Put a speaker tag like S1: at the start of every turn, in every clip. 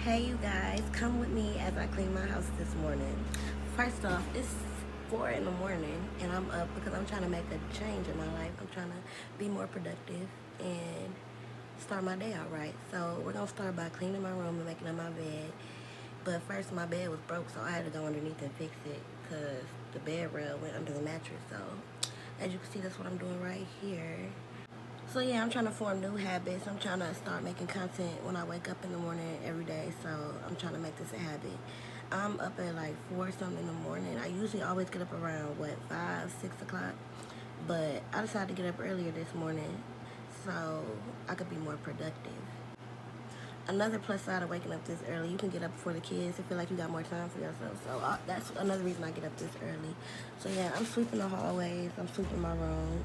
S1: Hey you guys, come with me as I clean my house this morning. First off, it's 4 in the morning and I'm up because I'm trying to make a change in my life. I'm trying to be more productive and start my day out right. So we're gonna start by cleaning my room and making up my bed. But first my bed was broke, so I had to go underneath and fix it because the bed rail went under the mattress. So as you can see, that's what I'm doing right here. So yeah, I'm trying to form new habits. I'm trying to start making content when I wake up in the morning every day. So I'm trying to make this a habit. I'm up at like 4 something in the morning. I usually always get up around 5, 6 o'clock. But I decided to get up earlier this morning so I could be more productive. Another plus side of waking up this early, you can get up before the kids and feel like you got more time for yourself. So that's another reason I get up this early. So yeah, I'm sweeping the hallways, I'm sweeping my room,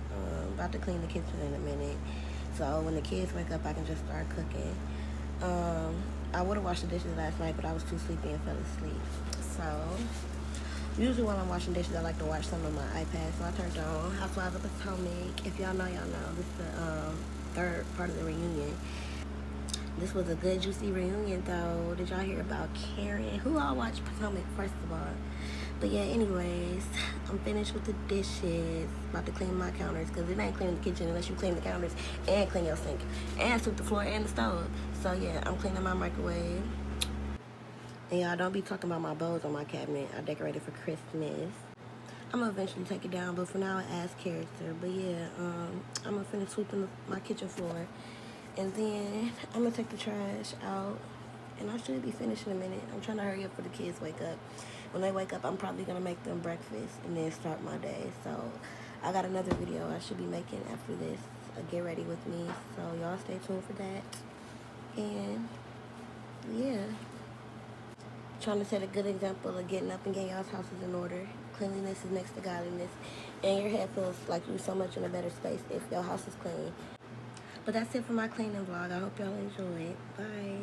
S1: about to clean the kitchen in a minute. So when the kids wake up, I can just start cooking. I would have washed the dishes last night, but I was too sleepy and fell asleep. So usually when I'm washing dishes, I like to watch some on my iPad. So I turned on Housewives of Potomac. If y'all know, y'all know. This is the third part of the reunion. This was a good, juicy reunion, though. Did y'all hear about Karen? Who all watched Potomac, first of all? But yeah, anyways, I'm finished with the dishes. About to clean my counters, because it ain't cleaning the kitchen unless you clean the counters and clean your sink and sweep the floor and the stove. So yeah, I'm cleaning my microwave. And y'all don't be talking about my bows on my cabinet. I decorated for Christmas. I'm gonna eventually take it down, but for now it adds character. But yeah, I'm gonna finish sweeping my kitchen floor. And then I'm gonna take the trash out and I should be finished in a minute. I'm trying to hurry up for the kids wake up. When they wake up, I'm probably gonna make them breakfast and then start my day. So I got another video I should be making after this. Get ready with me. So y'all stay tuned for that. And yeah, trying to set a good example of getting up and getting y'all's houses in order. Cleanliness is next to godliness. And your head feels like you're so much in a better space if your house is clean. But that's it for my cleaning vlog. I hope y'all enjoy it. Bye.